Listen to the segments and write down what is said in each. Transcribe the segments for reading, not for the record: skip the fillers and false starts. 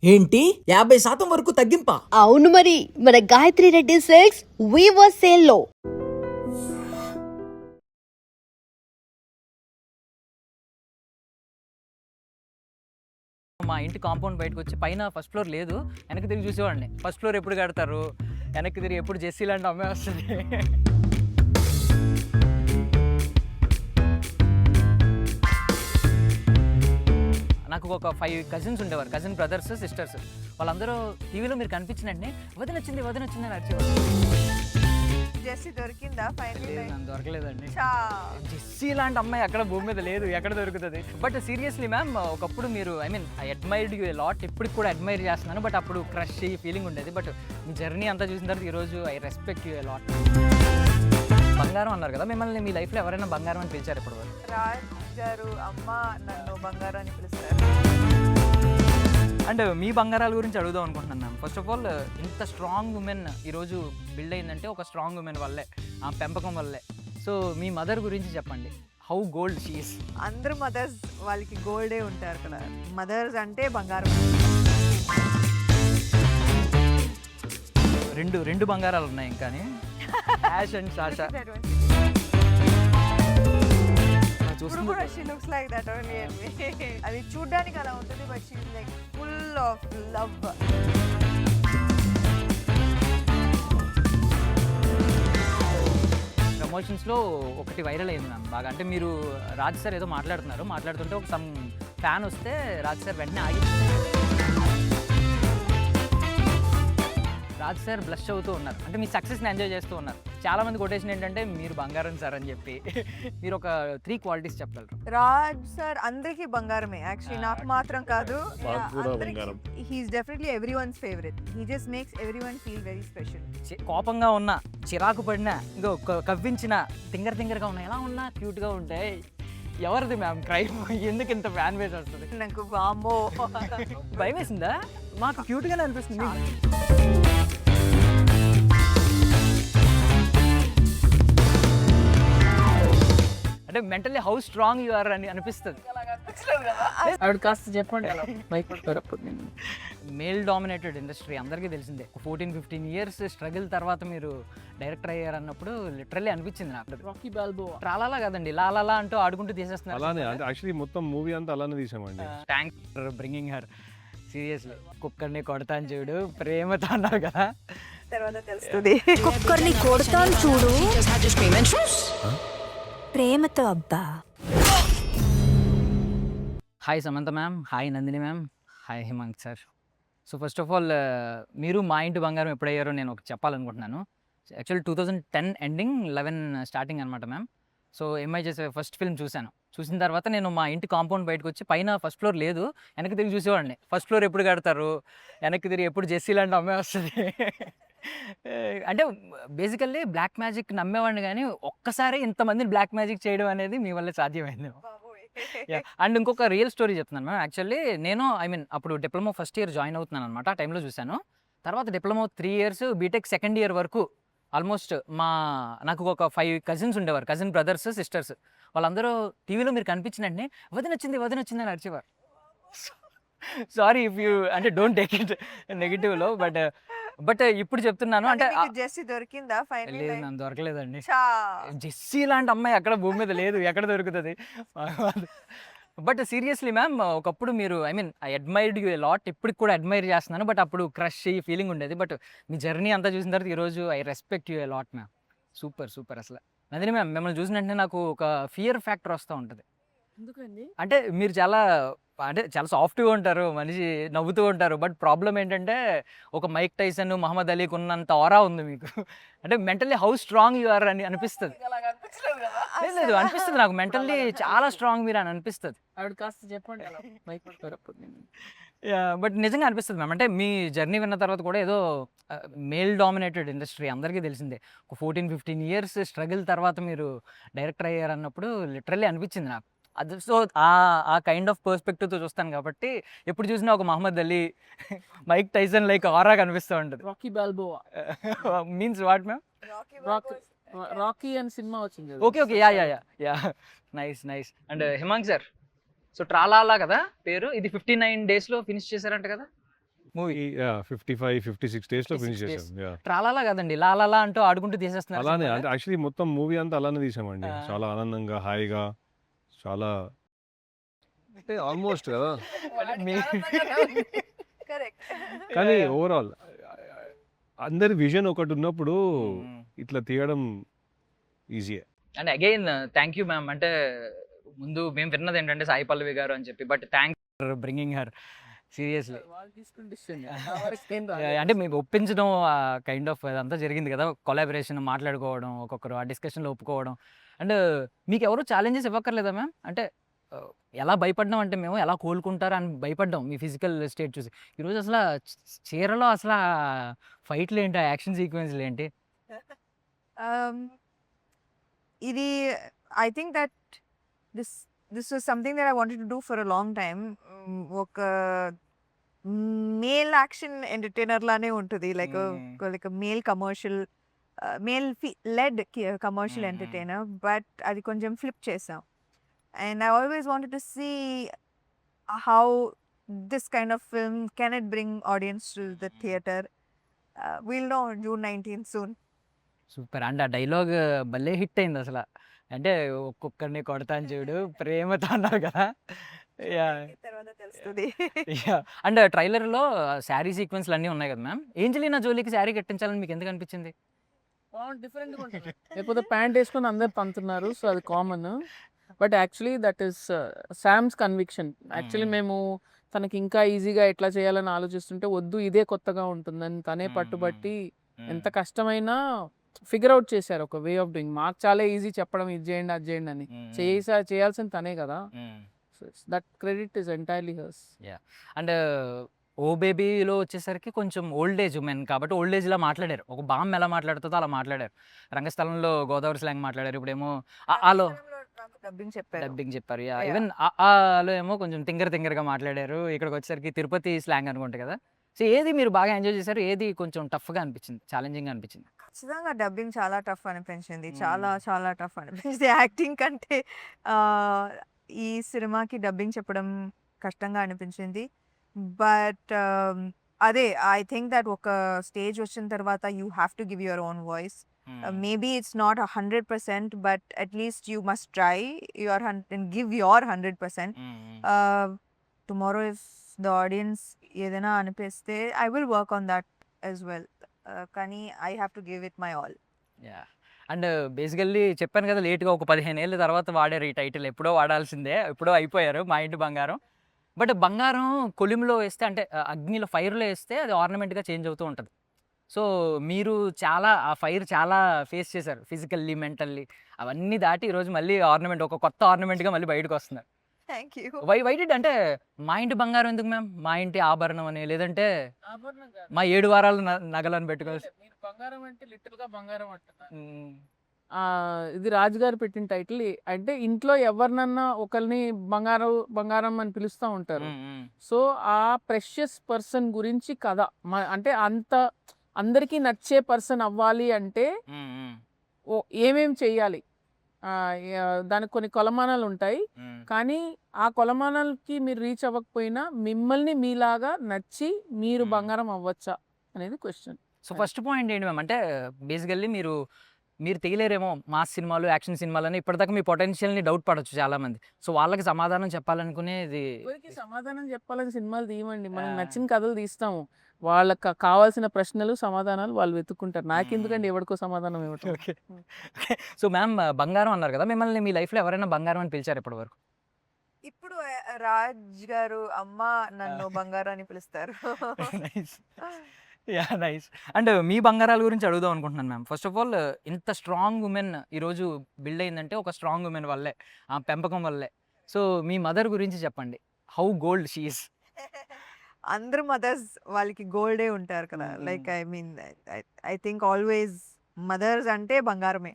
ఏంటి 50% వరకు తగ్గింపా? అవును మరి మన Gayathri Reddy silks weaver sale లో మా ఇంటి కాంపౌండ్ బయటకు వచ్చి పైన ఫస్ట్ ఫ్లోర్ లేదు, వెనక్కి తిరిగి చూసేవాడిని. ఫస్ట్ ఫ్లోర్ ఎప్పుడు కడతారు, వెనక్కి తిరిగి ఎప్పుడు జెస్సీ లాంటి అమ్మాయి వస్తుంది. నాకు ఒక 5 కజిన్స్ ఉండేవారు, కజిన్ బ్రదర్స్ సిస్టర్స్. వాళ్ళందరూ టీవీలో మీరు కనిపించినట్టే వదిన వచ్చింది అని అరిచేవారు. జెస్సీ దొరికిందా ఫైనల్లీ? నాకు దొరకలేదండి. జెస్సీ లాంటి అమ్మాయి అక్కడ భూమి మీద లేదు, ఎక్కడ దొరుకుతుంది? బట్ సీరియస్లీ మ్యామ్, ఒకప్పుడు మీరు ఐ అడ్మైర్డ్ యూ లాట్, ఇప్పటికి కూడా అడ్మైర్ చేస్తున్నాను. బట్ అప్పుడు క్రష్ ఫీలింగ్ ఉండేది. బట్ మీ జర్నీ అంతా చూసిన తర్వాత ఈరోజు ఐ రెస్పెక్ట్ యూ లాట్. బంగారం అన్నారు కదా, మిమ్మల్ని మీ లైఫ్లో ఎవరైనా బంగారం అని పిలిచారు ఇప్పుడు? రాజ్ గారు అమ్మ నన్ను బంగారం అని పిలుస్తారు. అండ్ మీ బంగారాల గురించి అడుగుదాం అనుకుంటున్నాను మ్యామ్. ఫస్ట్ ఆఫ్ ఆల్, ఇంత స్ట్రాంగ్ ఉమెన్ ఈరోజు బిల్డ్ అయిందంటే ఒక స్ట్రాంగ్ ఉమెన్ వల్లే, ఆ పెంపకం వల్లే. సో మీ మదర్ గురించి చెప్పండి, హౌ గోల్డ్ షీ ఈస్. అందరూ మదర్స్ వాళ్ళకి గోల్డే ఉంటారు కదా, మదర్స్ అంటే బంగారం. రెండు బంగారాలు ఉన్నాయి ఇంకాని, యాష్ అండ్ సాషా. ఇప్పుడు కూడా she looks like that only. అది చూడడానికి అలా ఉంటుంది, but she is like full of love. ప్రమోషన్స్లో ఒకటి వైరల్ అయింది మ్యామ్ బాగా. అంటే మీరు రాజ్ సార్ ఏదో మాట్లాడుతుంటే ఒక సమ్ ఫ్యాన్ వస్తే రాజ్ సార్ వెంటనే ఆగి, రాజ్ సార్ బ్లష్ అవుతూ ఉన్నారు. అంటే మీ సక్సెస్ని ఎంజాయ్ చేస్తూ ఉన్నారు. చాలా మంది కొటేషన్ ఏంటంటే మీరు బంగారం సార్ అని చెప్పి. మీరు ఒక 3 క్వాలిటీస్ చెప్పగలరు? రాజ్ సార్ అందరికీ బంగారమే, యాక్చువల్లీ నాకు మాత్రం కాదు. He is definitely everyone's favourite. He just makes everyone feel very special. కోపంగా ఉన్నా, చిరాకు పడినా, ఇంకో కవ్వించిన, తింగరగా ఉన్నా, ఎలా ఉన్నా క్యూట్గా ఉంటాయి. ఎవరిది మ్యామ్ క్రైమ్? ఎందుకు ఇంత ఫ్యాన్ బేస్ వస్తుంది? నాకు వామ్మో భయం వేసిందా? మాకు క్యూట్గానే అనిపిస్తుంది. అంటే mentally how strong you are అని అనిపిస్తుంది. ఆవిడ కాస్త చెప్పండి. మేల్ డామినేటెడ్ ఇండస్ట్రీ అందరికీ తెలిసిందే. 14-15 ఇయర్స్ స్ట్రగుల్ తర్వాత మీరు డైరెక్టర్ అయ్యారన్నప్పుడు లిటరల్లీ అనిపించింది నాకు. రాకీ బాల్బోవా ట్రాలాలా కదండి, లాలా అంటూ ఆడుకుంటూ తీసేస్తున్నారు. అలానే, అంటే యాక్చువల్లీ మొత్తం మూవీ అంతా అలానే తీసామండి. Thanks for bringing her. Seriously కుక్కర్ని కొడతాను చూడు ప్రేమతో అన్నారు కదా, తర్వాత తెలుస్తుంది. కుక్కర్ని కొడతాను చూడు ప్రేమతో. అబ్బా. Hi Samantha ma'am, hi Nandini ma'am, hi Himank sir. So first of all, మీరు మా ఇంటి బంగారం ఎప్పుడయ్యారో నేను ఒకటి చెప్పాలనుకుంటున్నాను. యాక్చువల్లీ 2010 ఎండింగ్ 11 స్టార్టింగ్ అనమాట మ్యామ్. సో ఎంఐ చేసే ఫస్ట్ ఫిల్మ్ చూసిన తర్వాత నేను మా ఇంటి కాంపౌండ్ బయటకు వచ్చి పైన ఫస్ట్ ఫ్లోర్ లేదు, వెనక్కి తిరిగి చూసేవాడిని. ఫస్ట్ ఫ్లోర్ ఎప్పుడు కడతారు, వెనక్కి తిరిగి ఎప్పుడు జెస్సీ లాంటి అమ్మాయి వస్తుంది. అంటే బేసికల్లీ బ్లాక్ మ్యాజిక్ నమ్మేవాడిని, కానీ ఒక్కసారి ఇంతమందిని బ్లాక్ మ్యాజిక్ చేయడం అనేది మీ వల్ల సాధ్యమైంది. అండ్ ఇంకొక రియల్ స్టోరీ చెప్తున్నాను మ్యామ్. యాక్చువల్లీ నేను అప్పుడు డిప్లొమా ఫస్ట్ ఇయర్ జాయిన్ అవుతున్నాను అనమాట. ఆ టైంలో చూశాను. తర్వాత diploma 3 years, BTech second year వరకు ఆల్మోస్ట్ నాకు ఒక 5 కజిన్స్ ఉండేవారు, కజిన్ బ్రదర్స్ సిస్టర్స్. వాళ్ళందరూ టీవీలో మీరు కనిపించినట్టే వదిన వచ్చింది అని అరిచేవారు. సారీ ఇఫ్ యూ, అంటే డోంట్ టేక్ ఇట్ నెగిటివ్లో, బట్ ఇప్పుడు చెప్తున్నాను. అంటే జెస్సీ దొరికిందా ఫైనల్లీ? లేదు, నాకు దొరకలేదండి. జెస్సీ లాంటి అమ్మాయి అక్కడ భూమి మీద లేదు, ఎక్కడ దొరుకుతుంది? బట్ సీరియస్లీ మ్యామ్, ఒకప్పుడు మీరు ఐ అడ్మైర్డ్ యూ లాట్, ఇప్పటికి కూడా అడ్మైర్ చేస్తున్నాను. బట్ అప్పుడు క్రష్ ఫీలింగ్ ఉండేది. బట్ మీ జర్నీ అంతా చూసిన తర్వాత ఈరోజు I respect you lot ma'am. Super అసలు. నందిని మ్యామ్, మిమ్మల్ని చూసినట్టే నాకు ఒక ఫియర్ ఫ్యాక్టర్ వస్తూ ఉంటుంది. ఎందుకండి? అంటే మీరు చాలా సాఫ్ట్గా ఉంటారు, మనిషి నవ్వుతూ ఉంటారు. బట్ ప్రాబ్లం ఏంటంటే ఒక మైక్ టైసన్, మహమ్మద్ అలీకి ఉన్నంత ఆరా ఉంది మీకు. అంటే mentally how strong you are అని అనిపిస్తుంది. లేదు అనిపిస్తుంది నాకు, మెంటల్లీ చాలా స్ట్రాంగ్ మీరు అని అనిపిస్తుంది. ఆవిడ కాస్త చెప్పండి. బట్ నిజంగా అనిపిస్తుంది మ్యామ్. అంటే మీ జర్నీ విన్న తర్వాత కూడా ఏదో మేల్ డామినేటెడ్ ఇండస్ట్రీ అందరికీ తెలిసిందే. ఒక 14-15 ఇయర్స్ స్ట్రగుల్ తర్వాత మీరు డైరెక్టర్ అయ్యారన్నప్పుడు లిటరల్లీ అనిపించింది నాకు. అది సో ఆ కైండ్ ఆఫ్ పర్స్పెక్టివ్తో చూస్తాను కాబట్టి ఎప్పుడు చూసినా ఒక Muhammad Ali, Mike Tyson like aura కనిపిస్తూ ఉంటుంది. Rocky Balboa means what ma'am? Rocky అని సినిమా వచ్చింది. Okay ya nice. And Himank sir, so tralala కదా పేరు, ఇది 59 daysలో ఫినిష్ చేశారంట కదా? మూవీ 55-56 డేస్లో 56 ఫినిష్ days. చేసాం. Yeah. ట్రాలాలా కదండి లాలాలా అంటూ ఆడుకుంటూ తీసేస్తున్నారు అలానే సినిమాని. అంటే యాక్చువల్లీ మొత్తం మూవీ అంతా అలానే తీసామండి. ఆ. చాలా ఆనందంగా హాయిగా చాలా అంటే ఆల్మోస్ట్ కదా. మీ- కరెక్ట్. కానీ Yeah, yeah. ఓవరాల్ అందరి విజన్ ఒకటి ఉన్నప్పుడు మ్మ్. ఇట్లా తీయడం ఈజీయే. And again thank you ma'am. అంటే ముందు మేము విన్నది ఏంటంటే సాయి పల్లవి గారు అని చెప్పి, but thanks for bringing her seriously. వాళ్ళు తీసుకున్న డిసిషన్ ఏం అంటే మేము ఒప్పించడం కైండ్ ఆఫ్ అదంతా జరిగింది కదా, కొలాబరేషన్ మాట్లాడుకోవడం, ఒక్కొక్కరు ఆ డిస్కషన్లో ఒప్పుకోవడం. అండ్ మీకు ఎవరు ఛాలెంజెస్ ఇవ్వక్కర్లేదా మ్యామ్? అంటే ఎలా భయపడ్డాం అంటే మేము ఎలా కోలుకుంటారా అని భయపడ్డాం మీ ఫిజికల్ స్టేట్ చూసి. ఈరోజు అసలు చీరలో అసలు ఫైట్లు ఏంటి, యాక్షన్ సీక్వెన్స్లు ఏంటి? ఇది I think that this was something that I wanted to do for a long time. ఒక మేల్ యాక్షన్ ఎంటర్టైనర్ లానే ఉంటుంది, like male commercial male led commercial Mm. Entertainer, but అది కొంచెం ఫ్లిప్ చేసాం. And I always wanted to see how this kind of film can it bring audience to the theater. We'll know on June 19th soon. Super. And ఆ dialogue భలే hit అయింది అసలు. అంటే ఒక్కొక్కరిని కొడతాను చూడు ప్రేమతో అన్నారు కదా. తర్వాత తెలుస్తుంది. అండ్ ట్రైలర్లో శారీ సీక్వెన్స్లు అన్నీ ఉన్నాయి కదా మ్యామ్. ఏంజలీనా జోలీకి శారీ కట్టించాలని మీకు ఎందుకు అనిపించింది? డిఫరెంట్గా ఉంటుంది. లేకపోతే ప్యాంట్ వేసుకొని అందరు పంతున్నారు, సో అది common. But actually that is Sam's conviction. Actually మేము తనకి ఇంకా ఈజీగా ఎట్లా చేయాలని ఆలోచిస్తుంటే వద్దు ఇదే కొత్తగా ఉంటుందని తనే పట్టుబట్టి ఎంత కష్టమైనా ఫిగర్ అవుట్ చేశారు ఒక వే ఆఫ్ డూయింగ్. మాకు చాలా ఈజీ చెప్పడం ఇది చేయండి అది చేయండి అని, చేయాల్సింది తనే కదా. That credit is entirely hers. And oh బేబీలో వచ్చేసరికి కొంచెం ఓల్డ్ ఏజ్ ఉమెన్ కాబట్టి ఓల్డ్ ఏజ్లా మాట్లాడారు. ఒక బామ్మ ఎలా మాట్లాడుతుందో అలా మాట్లాడారు. రంగస్థలంలో గోదావరి స్లాంగ్ మాట్లాడారు. ఇప్పుడేమో ఆలో డబ్బింగ్ చెప్పారు. డబ్బింగ్ చెప్పారు. Yeah. ఈవెన్ ఆలో ఏమో కొంచెం తింగరగా మాట్లాడారు. ఇక్కడికి వచ్చేసరికి తిరుపతి స్లాంగ్ అనుకుంటా కదా. సో ఏది మీరు బాగా ఎంజాయ్ చేశారు, ఏది కొంచెం టఫ్గా అనిపించింది, ఛాలెంజింగ్గా అనిపించింది? ఖచ్చితంగా డబ్బింగ్ చాలా టఫ్ అనిపించింది. చాలా Mm. చాలా టఫ్ అనిపించింది. యాక్టింగ్ కంటే ఈ సినిమాకి డబ్బింగ్ చెప్పడం కష్టంగా అనిపించింది. బట్ అదే ఐ థింక్ దట్ ఒక స్టేజ్ వచ్చిన తర్వాత you have to give your own voice. Maybe it's not 100%, but at least you must try and give your 100%. Tomorrow if the audience ఏదైనా అనిపిస్తే I will work on that as well. కానీ I have to give it my all. Yeah. And basically చెప్పాను కదా లేట్గా ఒక 15 ఏళ్ళ తర్వాత వాడారు ఈ టైటిల్. ఎప్పుడో వాడాల్సిందే, ఎప్పుడో అయిపోయారు మా ఇంటి బంగారం. బట్ బంగారం కొలిమిలో వేస్తే అంటే అగ్నిలో ఫైర్లో వేస్తే అది ఆర్నమెంట్గా చేంజ్ అవుతూ ఉంటుంది. సో మీరు చాలా ఆ ఫైర్ చాలా ఫేస్ చేశారు ఫిజికల్లీ మెంటల్లీ, అవన్నీ దాటి ఈరోజు మళ్ళీ ఆర్నమెంట్ ఒక కొత్త ఆర్నమెంట్గా మళ్ళీ బయటకు వస్తున్నారు. Thank you. వైడిడ్ అంటే మా ఇంటి బంగారం ఎందుకు మ్యామ్? మా ఇంటి ఆభరణం అని, లేదంటే మా 7 వారాలు నగలని పెట్టుకోవాలి. మీరు బంగారం అంటే లిటిల్ గా బంగారం అంటున్నారు. ఇది రాజుగారు పెట్టిన టైటిల్. అంటే ఇంట్లో ఎవరినన్నా ఒకరిని బంగారం అని పిలుస్తూ ఉంటారు. సో ఆ ప్రెషియస్ పర్సన్ గురించి కథ. అంటే అంత అందరికీ నచ్చే పర్సన్ అవ్వాలి అంటే ఏమేం చెయ్యాలి, దానికి కొన్ని కొలమానాలు ఉంటాయి. కానీ ఆ కొలమానాలకి మీరు రీచ్ అవ్వకపోయినా మిమ్మల్ని మీలాగా నచ్చి మీరు బంగారం అవ్వచ్చా అనేది క్వశ్చన్. సో ఫస్ట్ పాయింట్ ఏంటి మ్యామ్? అంటే బేసికల్లీ మీరు తెలియలేరేమో మాస్ సినిమాలు, యాక్షన్ సినిమాలని ఇప్పటిదాకా మీ పొటెన్షియల్ని డౌట్ పడవచ్చు చాలామంది. సో వాళ్ళకి సమాధానం చెప్పాలనుకునేది. ఎవరికి సమాధానం చెప్పాలని సినిమాలు తీయమండి, మనకు నచ్చిన కథలు తీస్తాము. వాళ్ళకి కావాల్సిన ప్రశ్నలు సమాధానాలు వాళ్ళు వెతుక్కుంటారు. నాకెందుకండి ఎవరికో సమాధానం ఇవ్వటం. ఓకే. సో మ్యామ్ బంగారం అన్నారు కదా, మిమ్మల్ని మీ లైఫ్లో ఎవరైనా బంగారం అని పిలిచారు ఇప్పటి వరకు? ఇప్పుడు రాజ్ గారు అమ్మ నన్ను బంగారం అని పిలుస్తారు. Yeah nice. అండ్ మీ బంగారాల గురించి అడుగుదాం అనుకుంటున్నాను మ్యామ్. ఫస్ట్ ఆఫ్ ఆల్ ఇంత స్ట్రాంగ్ ఉమెన్ ఈరోజు బిల్డ్ అయిందంటే ఒక స్ట్రాంగ్ ఉమెన్ వల్లే, ఆ పెంపకం వల్లే. సో మీ మదర్ గురించి చెప్పండి, హౌ గోల్డ్ షీ ఈస్? అందరు మదర్స్ వాళ్ళకి గోల్డే ఉంటారు కదా. Like I mean I think always mothers అంటే బంగారమే.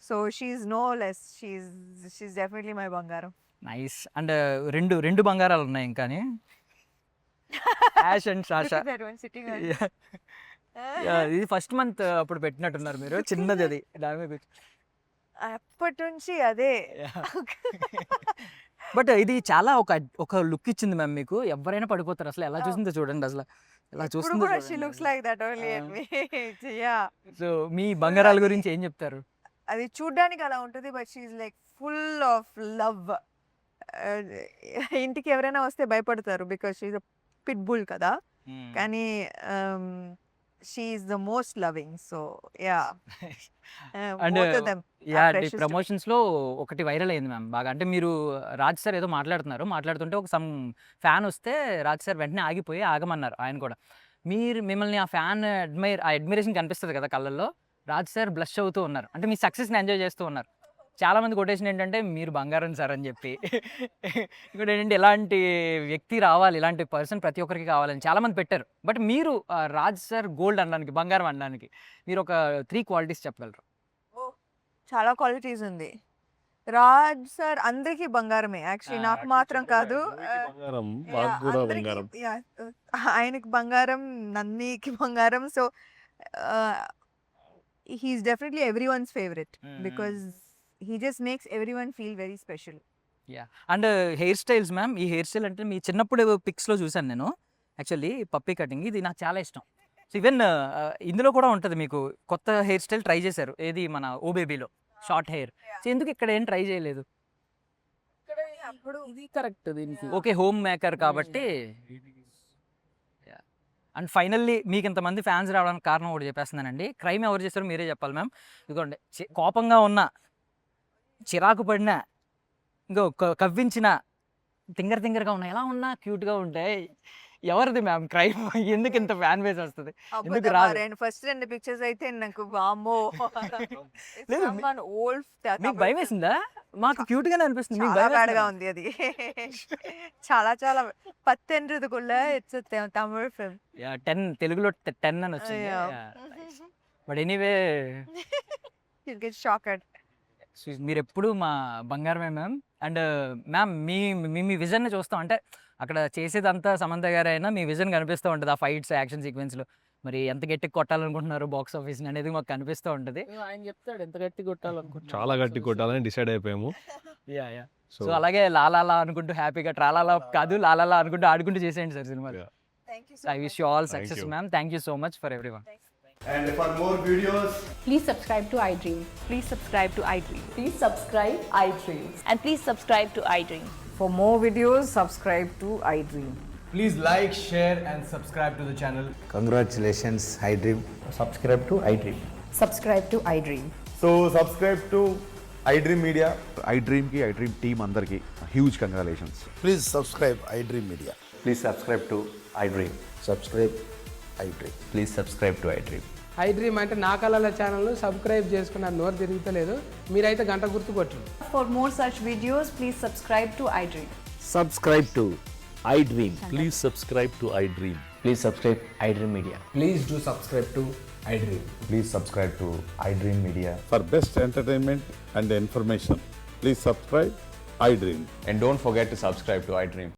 So she is no less, she is definitely my బంగారం. నైస్. అండ్ రెండు బంగారాలు ఉన్నాయి ఇంకాని, యాష్ అండ్ సాషా. ఇది ఫస్ట్ మంత్ అప్పుడు పెట్టినట్టున్నారు మీరు, చిన్నది అది దాని మీద. అప్పటి నుంచి అదే. బట్ ఇది చాలా ఒక లుక్ ఇచ్చింది మ్యామ్ మీకు. ఎవరైనా పడిపోతారు అసలు, ఎలా చూసిందో చూడండి అసలు. ఇలా ఇప్పుడు చూస్తుంది కూడా she looks like that only Ah. And మీ యా సో మీ బంగారాల గురించి ఏం చెప్తారు? అది చూడ్డానికి అలా ఉంటుంది but she like full of love. ఇంటికి ఎవరైనా వస్తే భయపడతారు బికాస్ షీఈ్ పిట్ బుల్ కదా, కానీ she is the most loving. So yeah and both of them yeah are precious to me. Promotions లో ఒకటి వైరల్ అయింది మ్యామ్ బాగా. అంటే మీరు రాజ్ సార్ ఏదో మాట్లాడుతుంటే ఒక సమ్ ఫ్యాన్ వస్తే రాజ్ సార్ వెంటనే ఆగమన్నారు ఆయన కూడా. మిమ్మల్ని ఆ ఫ్యాన్ అడ్మిరేషన్ కనిపిస్తుంది కదా కళ్ళల్లో. రాజ్ సార్ బ్లష్ అవుతూ ఉన్నారు, అంటే మీ సక్సెస్ని ఎంజాయ్ చేస్తూ ఉన్నారు. చాలా మంది కొటేషన్ ఏంటంటే మీరు బంగారం సార్ అని చెప్పి. ఇంకోటి ఏంటంటే ఇలాంటి వ్యక్తి రావాలి, ఇలాంటి పర్సన్ ప్రతి ఒక్కరికి కావాలని చాలా మంది పెట్టారు. బట్ మీరు రాజ్ సార్ గోల్డ్ అనడానికి, బంగారం అనడానికి మీరు ఒక 3 క్వాలిటీస్ చెప్పగలరు? చాలా క్వాలిటీస్ ఉంది. రాజ్ సార్ అందరికీ బంగారమే యాక్చువల్లీ, నాకు మాత్రం కాదు. బంగారం, మాకు కూడా అందరికీ బంగారం. ఆయనకి బంగారం, నందికి బంగారం. So he is definitely everyone's favourite because he just makes everyone feel very special. And hair styles ma'am, ఈ హెయిర్ స్టైల్ అంటే మీ చిన్నప్పుడు పిక్స్లో చూశాను నేను యాక్చువల్లీ, పప్పీ కటింగ్. ఇది నాకు చాలా ఇష్టం. సో ఈవెన్ ఇందులో కూడా ఉంటుంది, మీకు కొత్త హెయిర్ స్టైల్ ట్రై చేశారు, ఏది మన ఓ బేబీలో షార్ట్ హెయిర్. సో ఎందుకు ఇక్కడ ఏం ట్రై చేయలేదు? అప్పుడు ఇది కరెక్ట్ దీనికి. ఓకే, హోమ్ మేకర్ కాబట్టి. అండ్ ఫైనల్లీ మీకు ఇంతమంది ఫ్యాన్స్ రావడానికి కారణం ఒకటి చెప్పేస్తున్నానండి. క్రైమ్ ఎవరు చేస్తారో మీరే చెప్పాలి మ్యామ్. ఇదిగోండి, కోపంగా ఉన్నా, చిరాకు పడినా, ఇంకో కవ్వించిన, తింగరగా ఉన్నా, ఎలా ఉన్నా క్యూట్గా ఉంటాయి. ఎవరిది మ్యామ్ క్రైమ్? ఎందుకు ఇంత ఫ్యాన్ బేస్ వస్తుంది? ఎందుకు రాదు? ఫస్ట్ 2 పిక్చర్స్ అయితే నాకు వామ్మో లేదు, ఓల్డ్ మీకు భయం వేసిందా? మాకు క్యూట్ గానే అనిపిస్తుంది, మీకు చాలా భయం బ్యాడ్ గా వేస్తుందా? ఉంది అది. చాలా పత్తెండ్రుదుకుள்ள ఇట్స్ తమిళ్ ఫిల్మ్. 10 తెలుగులో 10 అని వచ్చింది. But anyway you get shocked. మీరు ఎప్పుడు మా బంగారమే మ్యామ్. అండ్ మ్యామ్ మీ విజన్ని చూస్తాం, అంటే అక్కడ చేసేదంతా సమంత గారైనా మీ విజన్ కనిపిస్తూ ఉంటుంది ఆ ఫైట్స్, యాక్షన్ సీక్వెన్స్లో. మరి ఎంత గట్టిగా కొట్టాలనుకుంటున్నారు బాక్స్ ఆఫీస్ అనేది మాకు కనిపిస్తూ ఉంటుంది. ఆయన చెప్తాడు ఎంత గట్టి కొట్టాలనుకుంటున్నా. చాలా గట్టి కొట్టాలని డిసైడ్ అయిపోయాము. యా సో అలాగే లాలాలా అనుకుంటూ హ్యాపీగా, ట్రాలాలా కాదు లాలాలా అనుకుంటూ ఆడుకుంటూ చేసేయండి sir cinema. Yeah. I wish you all Thank success you. Ma'am. Thank you so much for everyone. And for more videos, Please subscribe to iDream. Please subscribe to iDream. Please subscribe iDream. And please subscribe to iDream. For more videos, subscribe to iDream. please like, share, and subscribe to the channel. Congratulations, iDream. Subscribe to iDream. Subscribe to iDream. So subscribe to iDream Media. iDream ki iDream team andarki huge congratulations. Please subscribe iDream Media. Please subscribe to iDream. Subscribe iDream. Please subscribe to iDream. iDream అంటే నా కళల channel subscribe చేసుకున్న నోరు తిరుగుతలేదు, మీరైతే గంట గుర్తు కొట్టండి. For more such videos, please subscribe to iDream. Subscribe to iDream. Please subscribe to iDream. Please subscribe iDream Media. Please do subscribe to iDream. Please subscribe to iDream Media. For best entertainment and information, please subscribe iDream. And don't forget to subscribe to iDream.